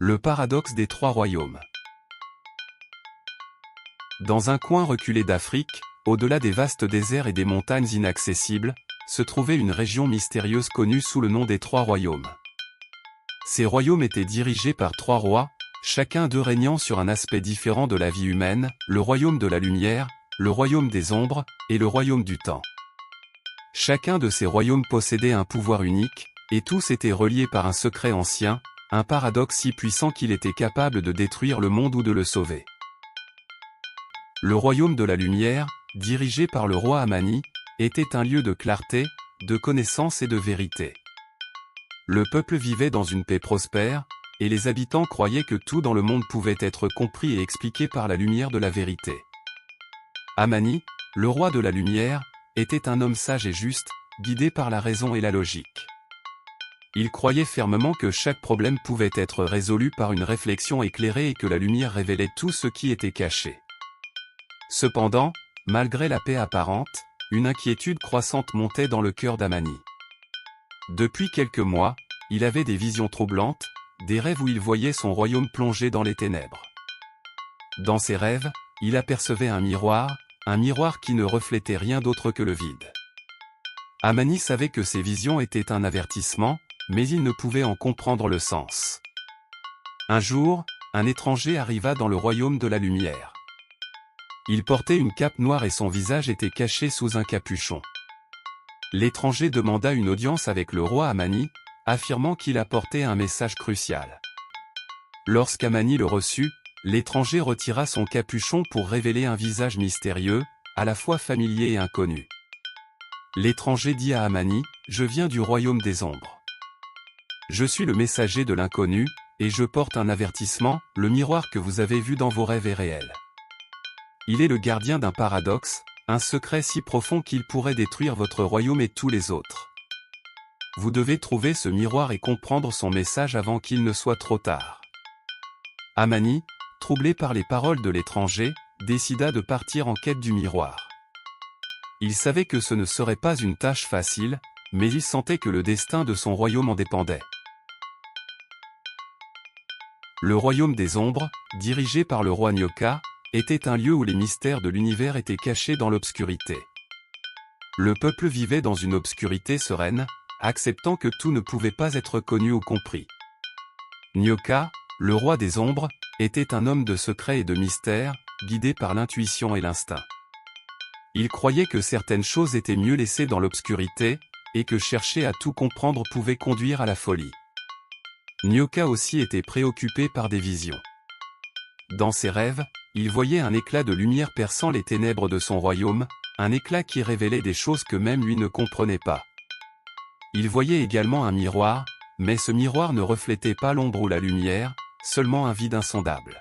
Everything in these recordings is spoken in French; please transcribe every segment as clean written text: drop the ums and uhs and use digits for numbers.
Le paradoxe des trois royaumes. Dans un coin reculé d'Afrique, au-delà des vastes déserts et des montagnes inaccessibles, se trouvait une région mystérieuse connue sous le nom des trois royaumes. Ces royaumes étaient dirigés par trois rois, chacun d'eux régnant sur un aspect différent de la vie humaine, le royaume de la lumière, le royaume des ombres, et le royaume du temps. Chacun de ces royaumes possédait un pouvoir unique, et tous étaient reliés par un secret ancien, un paradoxe si puissant qu'il était capable de détruire le monde ou de le sauver. Le royaume de la lumière, dirigé par le roi Amani, était un lieu de clarté, de connaissance et de vérité. Le peuple vivait dans une paix prospère, et les habitants croyaient que tout dans le monde pouvait être compris et expliqué par la lumière de la vérité. Amani, le roi de la lumière, était un homme sage et juste, guidé par la raison et la logique. Il croyait fermement que chaque problème pouvait être résolu par une réflexion éclairée et que la lumière révélait tout ce qui était caché. Cependant, malgré la paix apparente, une inquiétude croissante montait dans le cœur d'Amani. Depuis quelques mois, il avait des visions troublantes, des rêves où il voyait son royaume plongé dans les ténèbres. Dans ses rêves, il apercevait un miroir qui ne reflétait rien d'autre que le vide. Amani savait que ces visions étaient un avertissement, mais il ne pouvait en comprendre le sens. Un jour, un étranger arriva dans le royaume de la lumière. Il portait une cape noire et son visage était caché sous un capuchon. L'étranger demanda une audience avec le roi Amani, affirmant qu'il apportait un message crucial. Lorsqu'Amani le reçut, l'étranger retira son capuchon pour révéler un visage mystérieux, à la fois familier et inconnu. L'étranger dit à Amani, « Je viens du royaume des ombres. Je suis le messager de l'inconnu, et je porte un avertissement, le miroir que vous avez vu dans vos rêves est réel. Il est le gardien d'un paradoxe, un secret si profond qu'il pourrait détruire votre royaume et tous les autres. Vous devez trouver ce miroir et comprendre son message avant qu'il ne soit trop tard. » Amani, troublé par les paroles de l'étranger, décida de partir en quête du miroir. Il savait que ce ne serait pas une tâche facile, mais il sentait que le destin de son royaume en dépendait. Le royaume des ombres, dirigé par le roi Nyoka, était un lieu où les mystères de l'univers étaient cachés dans l'obscurité. Le peuple vivait dans une obscurité sereine, acceptant que tout ne pouvait pas être connu ou compris. Nyoka, le roi des ombres, était un homme de secret et de mystère, guidé par l'intuition et l'instinct. Il croyait que certaines choses étaient mieux laissées dans l'obscurité, et que chercher à tout comprendre pouvait conduire à la folie. Nyoka aussi était préoccupé par des visions. Dans ses rêves, il voyait un éclat de lumière perçant les ténèbres de son royaume, un éclat qui révélait des choses que même lui ne comprenait pas. Il voyait également un miroir, mais ce miroir ne reflétait pas l'ombre ou la lumière, seulement un vide insondable.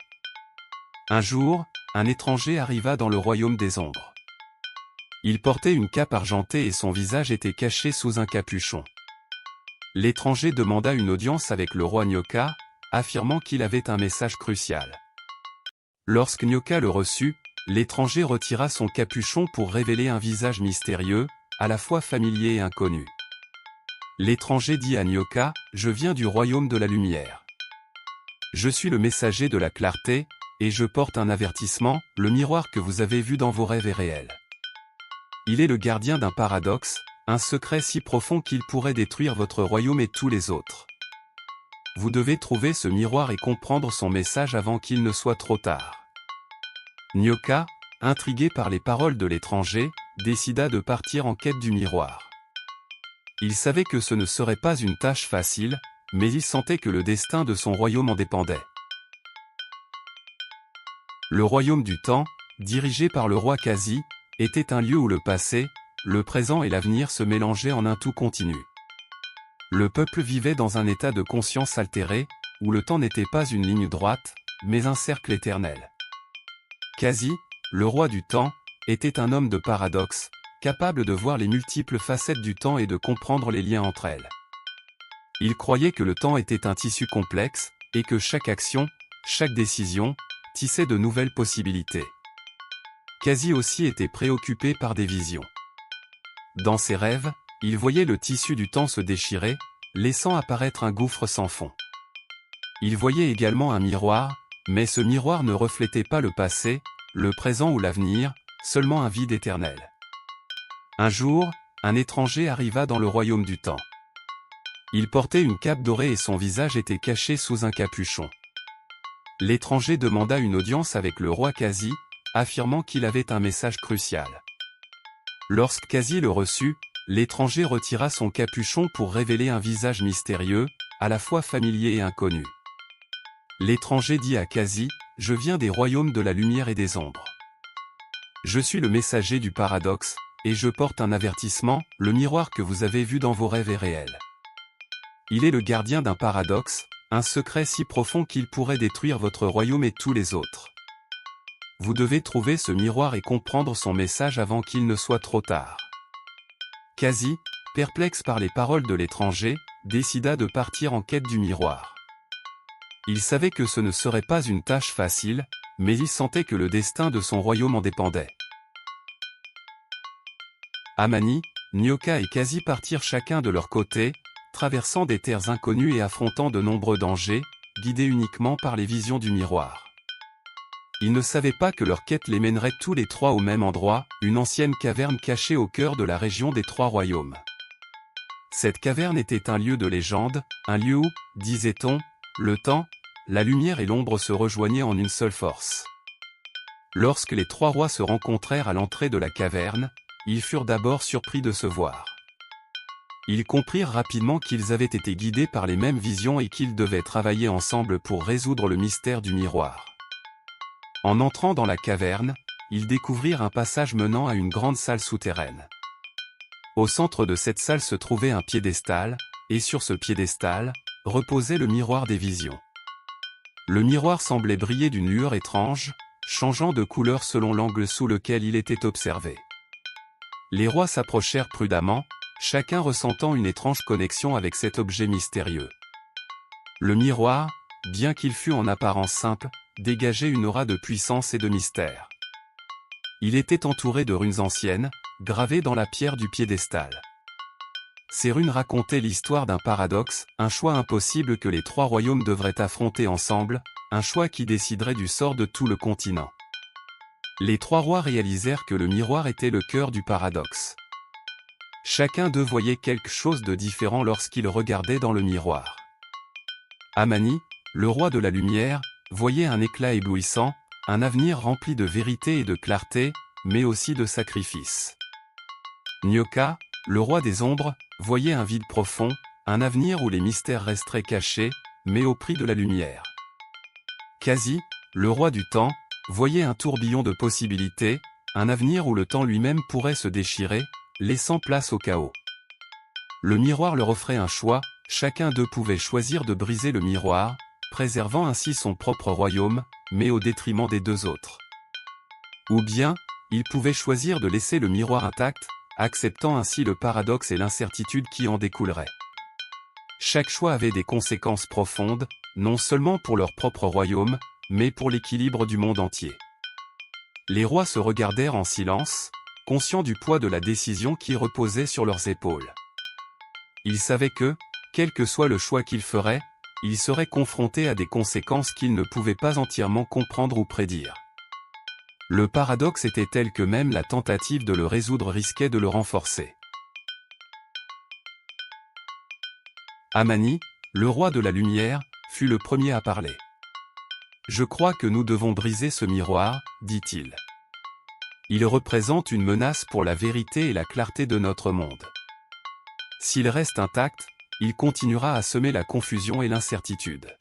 Un jour, un étranger arriva dans le royaume des ombres. Il portait une cape argentée et son visage était caché sous un capuchon. L'étranger demanda une audience avec le roi Nyoka, affirmant qu'il avait un message crucial. Lorsque Nyoka le reçut, l'étranger retira son capuchon pour révéler un visage mystérieux, à la fois familier et inconnu. L'étranger dit à Nyoka, « Je viens du royaume de la lumière. Je suis le messager de la clarté, et je porte un avertissement, le miroir que vous avez vu dans vos rêves est réel. Il est le gardien d'un paradoxe, un secret si profond qu'il pourrait détruire votre royaume et tous les autres. Vous devez trouver ce miroir et comprendre son message avant qu'il ne soit trop tard. » Nyoka, intrigué par les paroles de l'étranger, décida de partir en quête du miroir. Il savait que ce ne serait pas une tâche facile, mais il sentait que le destin de son royaume en dépendait. Le royaume du temps, dirigé par le roi Kazi, était un lieu où le passé, le présent et l'avenir se mélangeaient en un tout continu. Le peuple vivait dans un état de conscience altéré, où le temps n'était pas une ligne droite, mais un cercle éternel. Kazi, le roi du temps, était un homme de paradoxe, capable de voir les multiples facettes du temps et de comprendre les liens entre elles. Il croyait que le temps était un tissu complexe, et que chaque action, chaque décision, tissait de nouvelles possibilités. Kazi aussi était préoccupé par des visions. Dans ses rêves, il voyait le tissu du temps se déchirer, laissant apparaître un gouffre sans fond. Il voyait également un miroir, mais ce miroir ne reflétait pas le passé, le présent ou l'avenir, seulement un vide éternel. Un jour, un étranger arriva dans le royaume du temps. Il portait une cape dorée et son visage était caché sous un capuchon. L'étranger demanda une audience avec le roi Kasi, affirmant qu'il avait un message crucial. Lorsque Kasi le reçut, l'étranger retira son capuchon pour révéler un visage mystérieux, à la fois familier et inconnu. L'étranger dit à Kasi, « Je viens des royaumes de la lumière et des ombres. Je suis le messager du paradoxe, et je porte un avertissement, le miroir que vous avez vu dans vos rêves est réel. Il est le gardien d'un paradoxe, un secret si profond qu'il pourrait détruire votre royaume et tous les autres. Vous devez trouver ce miroir et comprendre son message avant qu'il ne soit trop tard. » Kasi, perplexe par les paroles de l'étranger, décida de partir en quête du miroir. Il savait que ce ne serait pas une tâche facile, mais il sentait que le destin de son royaume en dépendait. Amani, Nyoka et Kasi partirent chacun de leur côté, traversant des terres inconnues et affrontant de nombreux dangers, guidés uniquement par les visions du miroir. Ils ne savaient pas que leur quête les mènerait tous les trois au même endroit, une ancienne caverne cachée au cœur de la région des Trois Royaumes. Cette caverne était un lieu de légende, un lieu où, disait-on, le temps, la lumière et l'ombre se rejoignaient en une seule force. Lorsque les trois rois se rencontrèrent à l'entrée de la caverne, ils furent d'abord surpris de se voir. Ils comprirent rapidement qu'ils avaient été guidés par les mêmes visions et qu'ils devaient travailler ensemble pour résoudre le mystère du miroir. En entrant dans la caverne, ils découvrirent un passage menant à une grande salle souterraine. Au centre de cette salle se trouvait un piédestal, et sur ce piédestal, reposait le miroir des visions. Le miroir semblait briller d'une lueur étrange, changeant de couleur selon l'angle sous lequel il était observé. Les rois s'approchèrent prudemment, chacun ressentant une étrange connexion avec cet objet mystérieux. Le miroir, bien qu'il fût en apparence simple, dégageait une aura de puissance et de mystère. Il était entouré de runes anciennes, gravées dans la pierre du piédestal. Ces runes racontaient l'histoire d'un paradoxe, un choix impossible que les trois royaumes devraient affronter ensemble, un choix qui déciderait du sort de tout le continent. Les trois rois réalisèrent que le miroir était le cœur du paradoxe. Chacun d'eux voyait quelque chose de différent lorsqu'il regardait dans le miroir. Amani, le roi de la lumière, voyait un éclat éblouissant, un avenir rempli de vérité et de clarté, mais aussi de sacrifice. Nyoka, le roi des ombres, voyait un vide profond, un avenir où les mystères resteraient cachés, mais au prix de la lumière. Kasi, le roi du temps, voyait un tourbillon de possibilités, un avenir où le temps lui-même pourrait se déchirer, laissant place au chaos. Le miroir leur offrait un choix, chacun d'eux pouvait choisir de briser le miroir, préservant ainsi son propre royaume, mais au détriment des deux autres. Ou bien, ils pouvaient choisir de laisser le miroir intact, acceptant ainsi le paradoxe et l'incertitude qui en découleraient. Chaque choix avait des conséquences profondes, non seulement pour leur propre royaume, mais pour l'équilibre du monde entier. Les rois se regardèrent en silence, conscients du poids de la décision qui reposait sur leurs épaules. Ils savaient que, quel que soit le choix qu'ils feraient, ils seraient confrontés à des conséquences qu'ils ne pouvaient pas entièrement comprendre ou prédire. Le paradoxe était tel que même la tentative de le résoudre risquait de le renforcer. Amani, le roi de la lumière, fut le premier à parler. « Je crois que nous devons briser ce miroir, dit-il. Il représente une menace pour la vérité et la clarté de notre monde. S'il reste intact, il continuera à semer la confusion et l'incertitude.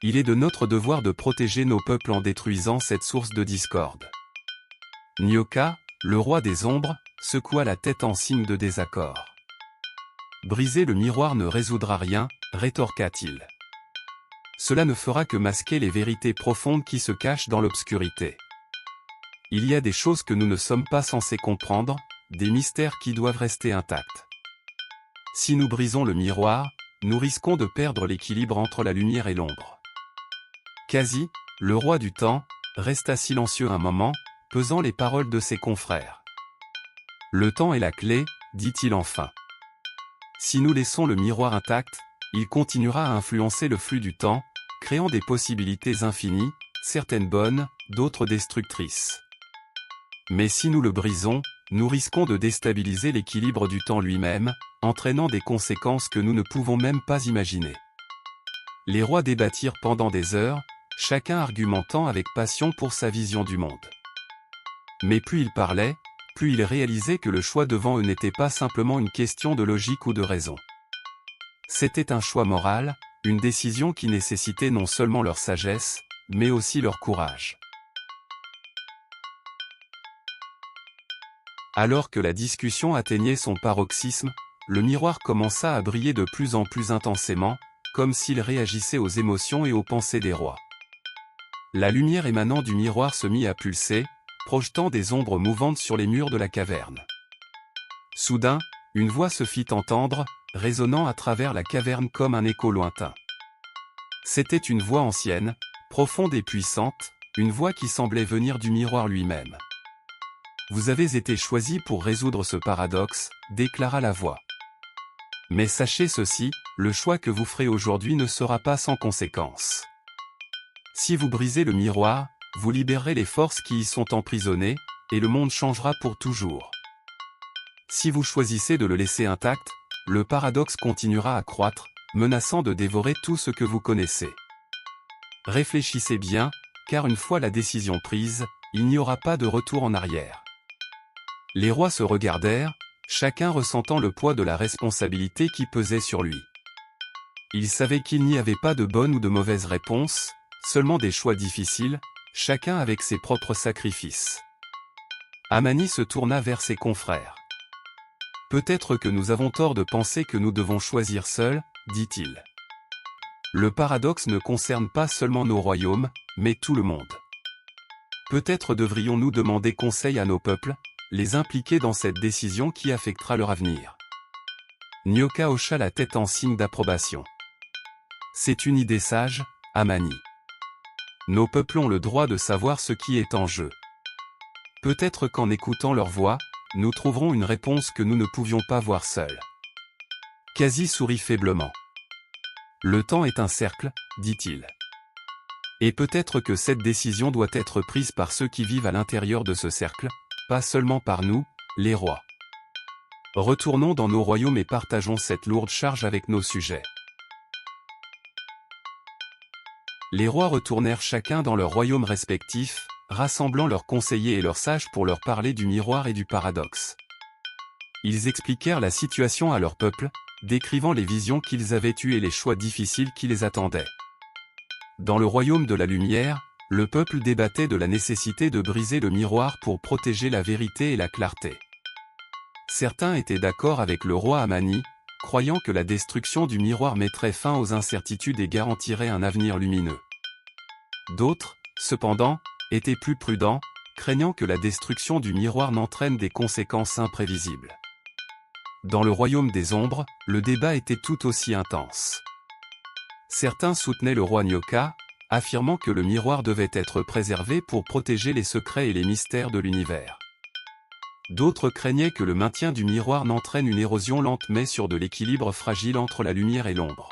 Il est de notre devoir de protéger nos peuples en détruisant cette source de discorde. » Nyoka, le roi des ombres, secoua la tête en signe de désaccord. « Briser le miroir ne résoudra rien, rétorqua-t-il. Cela ne fera que masquer les vérités profondes qui se cachent dans l'obscurité. Il y a des choses que nous ne sommes pas censés comprendre, des mystères qui doivent rester intacts. Si nous brisons le miroir, nous risquons de perdre l'équilibre entre la lumière et l'ombre. » Kasi, le roi du temps, resta silencieux un moment, pesant les paroles de ses confrères. « Le temps est la clé, dit-il enfin. Si nous laissons le miroir intact, il continuera à influencer le flux du temps, créant des possibilités infinies, certaines bonnes, d'autres destructrices. Mais si nous le brisons, nous risquons de déstabiliser l'équilibre du temps lui-même, entraînant des conséquences que nous ne pouvons même pas imaginer. Les rois débattirent pendant des heures, chacun argumentant avec passion pour sa vision du monde. Mais plus ils parlaient, plus ils réalisaient que le choix devant eux n'était pas simplement une question de logique ou de raison. C'était un choix moral, une décision qui nécessitait non seulement leur sagesse, mais aussi leur courage. Alors que la discussion atteignait son paroxysme, le miroir commença à briller de plus en plus intensément, comme s'il réagissait aux émotions et aux pensées des rois. La lumière émanant du miroir se mit à pulser, projetant des ombres mouvantes sur les murs de la caverne. Soudain, une voix se fit entendre, résonnant à travers la caverne comme un écho lointain. C'était une voix ancienne, profonde et puissante, une voix qui semblait venir du miroir lui-même. « Vous avez été choisi pour résoudre ce paradoxe », déclara la voix. « Mais sachez ceci, le choix que vous ferez aujourd'hui ne sera pas sans conséquence. Si vous brisez le miroir, vous libérerez les forces qui y sont emprisonnées, et le monde changera pour toujours. Si vous choisissez de le laisser intact, le paradoxe continuera à croître, menaçant de dévorer tout ce que vous connaissez. Réfléchissez bien, car une fois la décision prise, il n'y aura pas de retour en arrière. » Les rois se regardèrent, chacun ressentant le poids de la responsabilité qui pesait sur lui. Ils savaient qu'il n'y avait pas de bonne ou de mauvaise réponse, seulement des choix difficiles, chacun avec ses propres sacrifices. Amani se tourna vers ses confrères. « Peut-être que nous avons tort de penser que nous devons choisir seuls, dit-il. Le paradoxe ne concerne pas seulement nos royaumes, mais tout le monde. Peut-être devrions-nous demander conseil à nos peuples, les impliquer dans cette décision qui affectera leur avenir. » Nyoka hocha la tête en signe d'approbation. « C'est une idée sage, Amani. Nos peuples ont le droit de savoir ce qui est en jeu. Peut-être qu'en écoutant leur voix, nous trouverons une réponse que nous ne pouvions pas voir seuls. » Kazi sourit faiblement. « Le temps est un cercle, dit-il. Et peut-être que cette décision doit être prise par ceux qui vivent à l'intérieur de ce cercle, pas seulement par nous, les rois. Retournons dans nos royaumes et partageons cette lourde charge avec nos sujets. » Les rois retournèrent chacun dans leurs royaumes respectifs, rassemblant leurs conseillers et leurs sages pour leur parler du miroir et du paradoxe. Ils expliquèrent la situation à leur peuple, décrivant les visions qu'ils avaient eues et les choix difficiles qui les attendaient. Dans le royaume de la lumière, le peuple débattait de la nécessité de briser le miroir pour protéger la vérité et la clarté. Certains étaient d'accord avec le roi Amani, croyant que la destruction du miroir mettrait fin aux incertitudes et garantirait un avenir lumineux. D'autres, cependant, étaient plus prudents, craignant que la destruction du miroir n'entraîne des conséquences imprévisibles. Dans le royaume des ombres, le débat était tout aussi intense. Certains soutenaient le roi Nyoka, affirmant que le miroir devait être préservé pour protéger les secrets et les mystères de l'univers. D'autres craignaient que le maintien du miroir n'entraîne une érosion lente mais sur de l'équilibre fragile entre la lumière et l'ombre.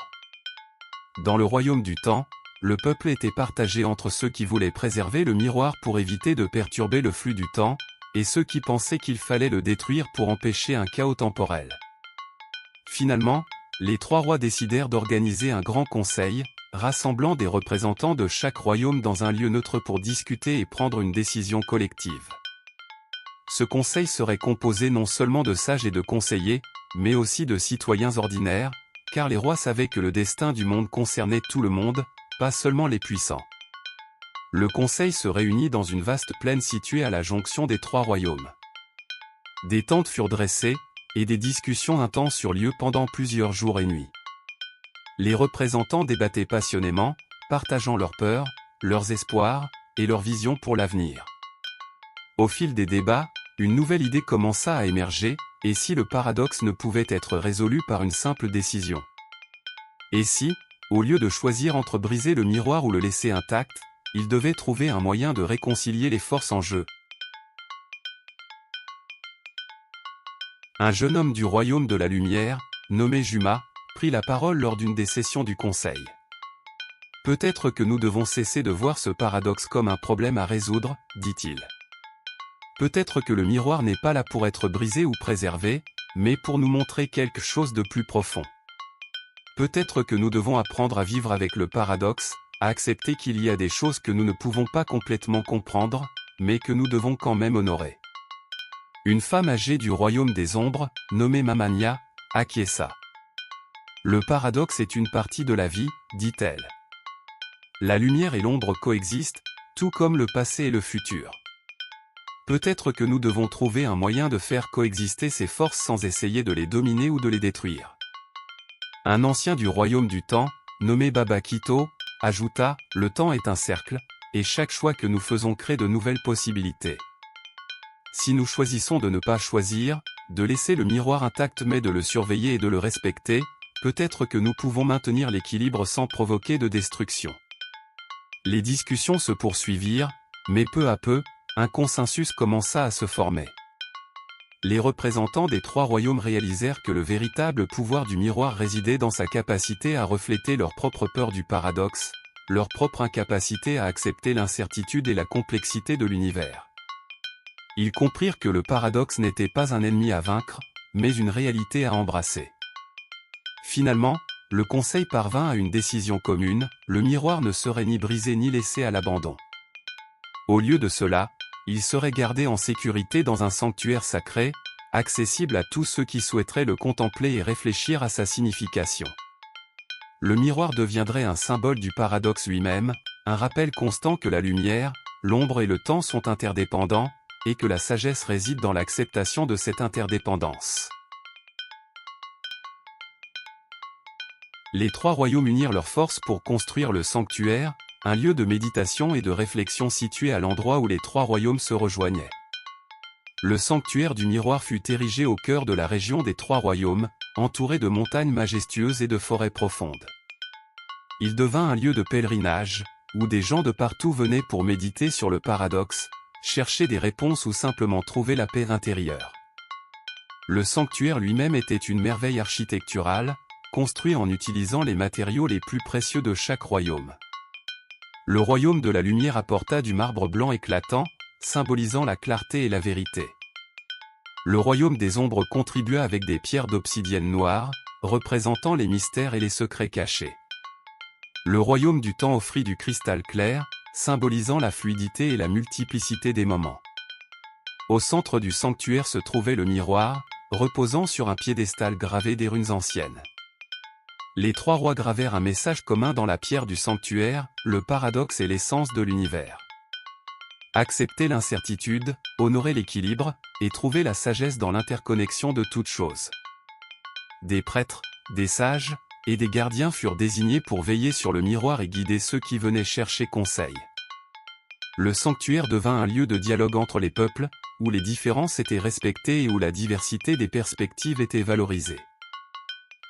Dans le royaume du temps, le peuple était partagé entre ceux qui voulaient préserver le miroir pour éviter de perturber le flux du temps, et ceux qui pensaient qu'il fallait le détruire pour empêcher un chaos temporel. Finalement, les trois rois décidèrent d'organiser un grand conseil, rassemblant des représentants de chaque royaume dans un lieu neutre pour discuter et prendre une décision collective. Ce conseil serait composé non seulement de sages et de conseillers, mais aussi de citoyens ordinaires, car les rois savaient que le destin du monde concernait tout le monde, pas seulement les puissants. Le conseil se réunit dans une vaste plaine située à la jonction des trois royaumes. Des tentes furent dressées, et des discussions intenses eurent lieu pendant plusieurs jours et nuits. Les représentants débattaient passionnément, partageant leurs peurs, leurs espoirs, et leurs visions pour l'avenir. Au fil des débats, une nouvelle idée commença à émerger, et si le paradoxe ne pouvait être résolu par une simple décision? Et si, au lieu de choisir entre briser le miroir ou le laisser intact, ils devaient trouver un moyen de réconcilier les forces en jeu? Un jeune homme du royaume de la lumière, nommé Juma, prit la parole lors d'une des sessions du conseil. Peut-être que nous devons cesser de voir ce paradoxe comme un problème à résoudre, dit-il. Peut-être que le miroir n'est pas là pour être brisé ou préservé, mais pour nous montrer quelque chose de plus profond. Peut-être que nous devons apprendre à vivre avec le paradoxe, à accepter qu'il y a des choses que nous ne pouvons pas complètement comprendre, mais que nous devons quand même honorer. Une femme âgée du royaume des ombres, nommée Mamania, acquiesça. Le paradoxe est une partie de la vie, dit-elle. La lumière et l'ombre coexistent, tout comme le passé et le futur. Peut-être que nous devons trouver un moyen de faire coexister ces forces sans essayer de les dominer ou de les détruire. Un ancien du royaume du temps, nommé Baba Kito, ajouta « Le temps est un cercle, et chaque choix que nous faisons crée de nouvelles possibilités. Si nous choisissons de ne pas choisir, de laisser le miroir intact mais de le surveiller et de le respecter, peut-être que nous pouvons maintenir l'équilibre sans provoquer de destruction. » Les discussions se poursuivirent, mais peu à peu, un consensus commença à se former. Les représentants des trois royaumes réalisèrent que le véritable pouvoir du miroir résidait dans sa capacité à refléter leur propre peur du paradoxe, leur propre incapacité à accepter l'incertitude et la complexité de l'univers. Ils comprirent que le paradoxe n'était pas un ennemi à vaincre, mais une réalité à embrasser. Finalement, le conseil parvint à une décision commune, le miroir ne serait ni brisé ni laissé à l'abandon. Au lieu de cela, il serait gardé en sécurité dans un sanctuaire sacré, accessible à tous ceux qui souhaiteraient le contempler et réfléchir à sa signification. Le miroir deviendrait un symbole du paradoxe lui-même, un rappel constant que la lumière, l'ombre et le temps sont interdépendants, et que la sagesse réside dans l'acceptation de cette interdépendance. Les trois royaumes unirent leurs forces pour construire le sanctuaire, un lieu de méditation et de réflexion situé à l'endroit où les trois royaumes se rejoignaient. Le sanctuaire du miroir fut érigé au cœur de la région des trois royaumes, entouré de montagnes majestueuses et de forêts profondes. Il devint un lieu de pèlerinage, où des gens de partout venaient pour méditer sur le paradoxe, chercher des réponses ou simplement trouver la paix intérieure. Le sanctuaire lui-même était une merveille architecturale, construit en utilisant les matériaux les plus précieux de chaque royaume. Le royaume de la lumière apporta du marbre blanc éclatant, symbolisant la clarté et la vérité. Le royaume des ombres contribua avec des pierres d'obsidienne noire, représentant les mystères et les secrets cachés. Le royaume du temps offrit du cristal clair, symbolisant la fluidité et la multiplicité des moments. Au centre du sanctuaire se trouvait le miroir, reposant sur un piédestal gravé des runes anciennes. Les trois rois gravèrent un message commun dans la pierre du sanctuaire, le paradoxe est l'essence de l'univers. Accepter l'incertitude, honorer l'équilibre, et trouver la sagesse dans l'interconnexion de toutes choses. Des prêtres, des sages, et des gardiens furent désignés pour veiller sur le miroir et guider ceux qui venaient chercher conseil. Le sanctuaire devint un lieu de dialogue entre les peuples, où les différences étaient respectées et où la diversité des perspectives était valorisée.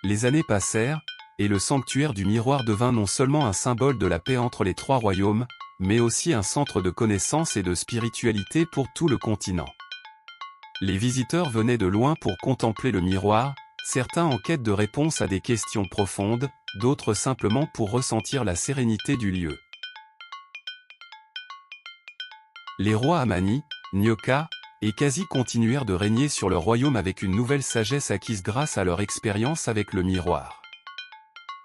Les années passèrent, et le sanctuaire du miroir devint non seulement un symbole de la paix entre les trois royaumes, mais aussi un centre de connaissance et de spiritualité pour tout le continent. Les visiteurs venaient de loin pour contempler le miroir, certains en quête de réponses à des questions profondes, d'autres simplement pour ressentir la sérénité du lieu. Les rois Amani, Nyoka et Kasi continuèrent de régner sur leur royaume avec une nouvelle sagesse acquise grâce à leur expérience avec le miroir.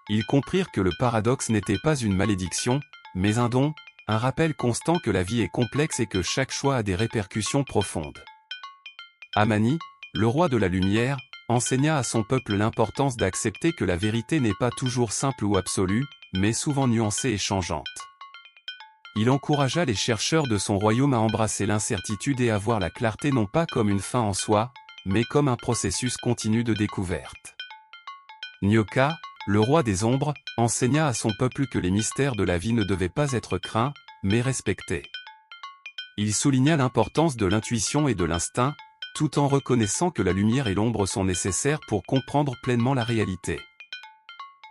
Ils comprirent que le paradoxe n'était pas une malédiction, mais un don, un rappel constant que la vie est complexe et que chaque choix a des répercussions profondes. Amani, le roi de la lumière, enseigna à son peuple l'importance d'accepter que la vérité n'est pas toujours simple ou absolue, mais souvent nuancée et changeante. Il encouragea les chercheurs de son royaume à embrasser l'incertitude et à voir la clarté non pas comme une fin en soi, mais comme un processus continu de découverte. Nyoka, le roi des ombres, enseigna à son peuple que les mystères de la vie ne devaient pas être craints, mais respectés. Il souligna l'importance de l'intuition et de l'instinct, tout en reconnaissant que la lumière et l'ombre sont nécessaires pour comprendre pleinement la réalité.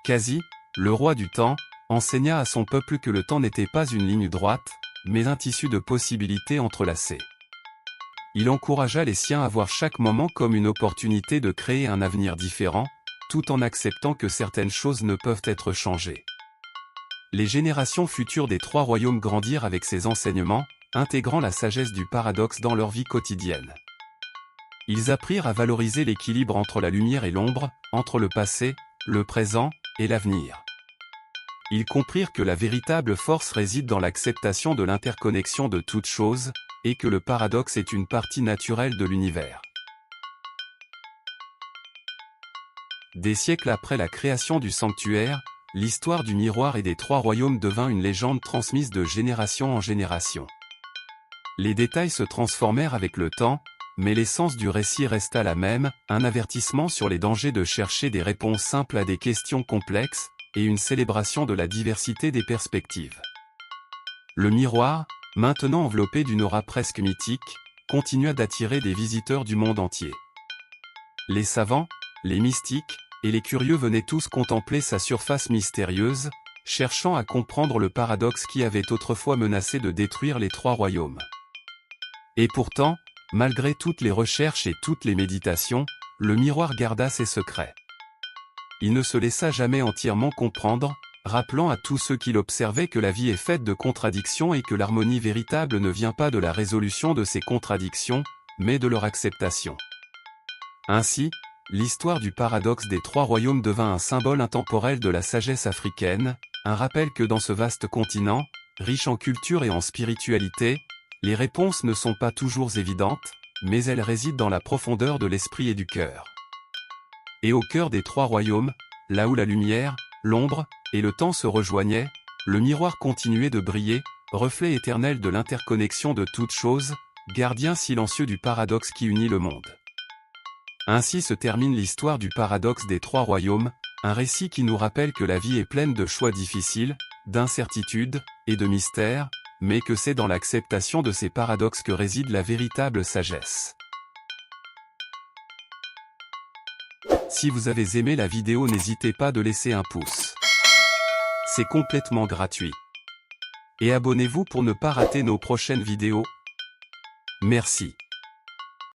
Kasi, le roi du temps, enseigna à son peuple que le temps n'était pas une ligne droite, mais un tissu de possibilités entrelacées. Il encouragea les siens à voir chaque moment comme une opportunité de créer un avenir différent, tout en acceptant que certaines choses ne peuvent être changées. les générations futures des trois royaumes grandirent avec ces enseignements, intégrant la sagesse du paradoxe dans leur vie quotidienne. Ils apprirent à valoriser l'équilibre entre la lumière et l'ombre, entre le passé, le présent, et l'avenir. Ils comprirent que la véritable force réside dans l'acceptation de l'interconnexion de toutes choses, et que le paradoxe est une partie naturelle de l'univers. Des siècles après la création du sanctuaire, l'histoire du miroir et des trois royaumes devint une légende transmise de génération en génération. Les détails se transformèrent avec le temps, mais l'essence du récit resta la même, un avertissement sur les dangers de chercher des réponses simples à des questions complexes, et une célébration de la diversité des perspectives. Le miroir, maintenant enveloppé d'une aura presque mythique, continua d'attirer des visiteurs du monde entier. Les savants, les mystiques, et les curieux venaient tous contempler sa surface mystérieuse, cherchant à comprendre le paradoxe qui avait autrefois menacé de détruire les trois royaumes. Et pourtant, malgré toutes les recherches et toutes les méditations, le miroir garda ses secrets. Il ne se laissa jamais entièrement comprendre, rappelant à tous ceux qui l'observaient que la vie est faite de contradictions et que l'harmonie véritable ne vient pas de la résolution de ces contradictions, mais de leur acceptation. Ainsi, l'histoire du paradoxe des trois royaumes devint un symbole intemporel de la sagesse africaine, un rappel que dans ce vaste continent, riche en culture et en spiritualité, les réponses ne sont pas toujours évidentes, mais elles résident dans la profondeur de l'esprit et du cœur. Et au cœur des trois royaumes, là où la lumière, l'ombre, et le temps se rejoignaient, le miroir continuait de briller, reflet éternel de l'interconnexion de toutes choses, gardien silencieux du paradoxe qui unit le monde. Ainsi se termine l'histoire du paradoxe des trois royaumes, un récit qui nous rappelle que la vie est pleine de choix difficiles, d'incertitudes, et de mystères, mais que c'est dans l'acceptation de ces paradoxes que réside la véritable sagesse. Si vous avez aimé la vidéo, n'hésitez pas de laisser un pouce. C'est complètement gratuit. Et abonnez-vous pour ne pas rater nos prochaines vidéos. Merci.